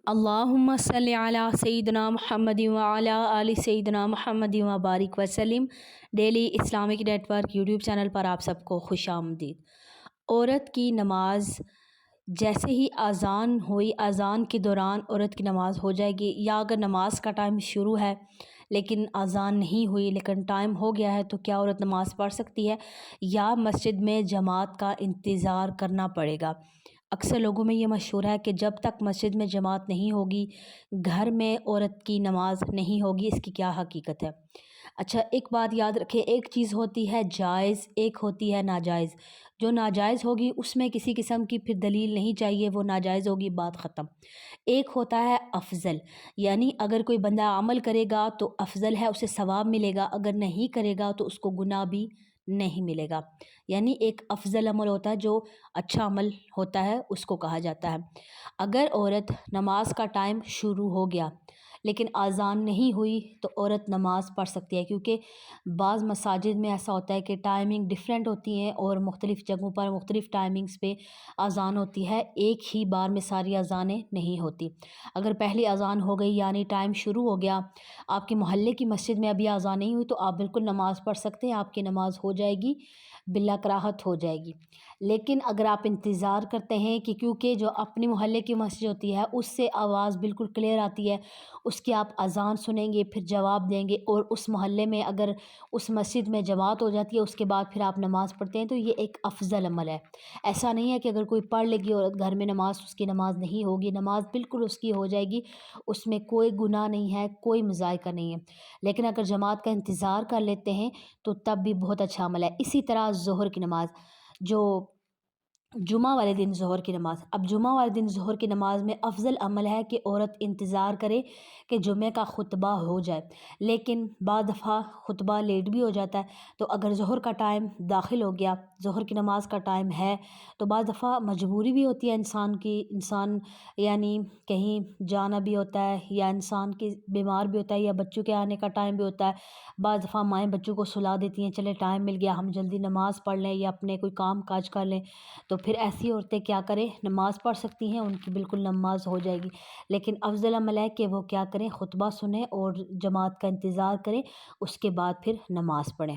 اللہم صلی علی سیدنا محمد وعلی آل سیدنا محمد وبارک وسلم۔ Daily Islamic network YouTube channel پر آپ سب کو خوش آمدید۔ عورت کی نماز جیسے ہی اذان ہوئی، اذان کے دوران عورت کی نماز ہو جائے گی، یا اگر نماز کا ٹائم شروع ہے لیکن اذان نہیں ہوئی لیکن ٹائم ہو گیا ہے تو کیا عورت نماز پڑھ سکتی ہے یا مسجد میں جماعت کا انتظار کرنا پڑے گا؟ اکثر لوگوں میں یہ مشہور ہے کہ جب تک مسجد میں جماعت نہیں ہوگی گھر میں عورت کی نماز نہیں ہوگی۔ اس کی کیا حقیقت ہے؟ اچھا، ایک بات یاد رکھیں، ایک چیز ہوتی ہے جائز، ایک ہوتی ہے ناجائز۔ جو ناجائز ہوگی اس میں کسی قسم کی پھر دلیل نہیں چاہیے، وہ ناجائز ہوگی، بات ختم۔ ایک ہوتا ہے افضل، یعنی اگر کوئی بندہ عمل کرے گا تو افضل ہے، اسے ثواب ملے گا، اگر نہیں کرے گا تو اس کو گناہ بھی نہیں ملے گا۔ یعنی ایک افضل عمل ہوتا ہے جو اچھا عمل ہوتا ہے، اس کو کہا جاتا ہے۔ اگر عورت نماز کا ٹائم شروع ہو گیا لیکن اذان نہیں ہوئی تو عورت نماز پڑھ سکتی ہے، کیونکہ بعض مساجد میں ایسا ہوتا ہے کہ ٹائمنگ ڈیفرنٹ ہوتی ہیں اور مختلف جگہوں پر مختلف ٹائمنگز پہ اذان ہوتی ہے، ایک ہی بار میں ساری اذانیں نہیں ہوتی۔ اگر پہلی اذان ہو گئی یعنی ٹائم شروع ہو گیا، آپ کے محلے کی مسجد میں ابھی اذان نہیں ہوئی تو آپ بالکل نماز پڑھ سکتے ہیں، آپ کی نماز ہو جائے گی، بلا کراہت ہو جائے گی۔ لیکن اگر آپ انتظار کرتے ہیں کہ کیونکہ جو اپنے محلے کی مسجد ہوتی ہے اس سے آواز بالکل کلیئر آتی ہے، اس کی آپ اذان سنیں گے پھر جواب دیں گے، اور اس محلے میں اگر اس مسجد میں جماعت ہو جاتی ہے اس کے بعد پھر آپ نماز پڑھتے ہیں تو یہ ایک افضل عمل ہے۔ ایسا نہیں ہے کہ اگر کوئی پڑھ لے گی عورت گھر میں نماز اس کی نماز نہیں ہوگی، نماز بالکل اس کی ہو جائے گی، اس میں کوئی گناہ نہیں ہے، کوئی مذائقہ نہیں ہے۔ لیکن اگر جماعت کا انتظار کر لیتے ہیں تو تب بھی بہت اچھا عمل ہے۔ اسی طرح ظہر کی نماز، جو جمعہ والے دن ظہر کی نماز، اب جمعہ والے دن ظہر کی نماز میں افضل عمل ہے کہ عورت انتظار کرے کہ جمعہ کا خطبہ ہو جائے، لیکن بعض دفعہ خطبہ لیٹ بھی ہو جاتا ہے، تو اگر ظہر کا ٹائم داخل ہو گیا، ظہر کی نماز کا ٹائم ہے، تو بعض دفعہ مجبوری بھی ہوتی ہے انسان یعنی کہیں جانا بھی ہوتا ہے، یا انسان کی بیمار بھی ہوتا ہے، یا بچوں کے آنے کا ٹائم بھی ہوتا ہے۔ بعض دفعہ مائیں بچوں کو سلا دیتی ہیں، چلے ٹائم مل گیا ہم جلدی نماز پڑھ لیں یا اپنے کوئی کام کاج کر لیں، تو پھر ایسی عورتیں کیا کریں، نماز پڑھ سکتی ہیں، ان کی بالکل نماز ہو جائے گی۔ لیکن افضل عمل ہے کہ وہ کیا کریں، خطبہ سنیں اور جماعت کا انتظار کریں، اس کے بعد پھر نماز پڑھیں۔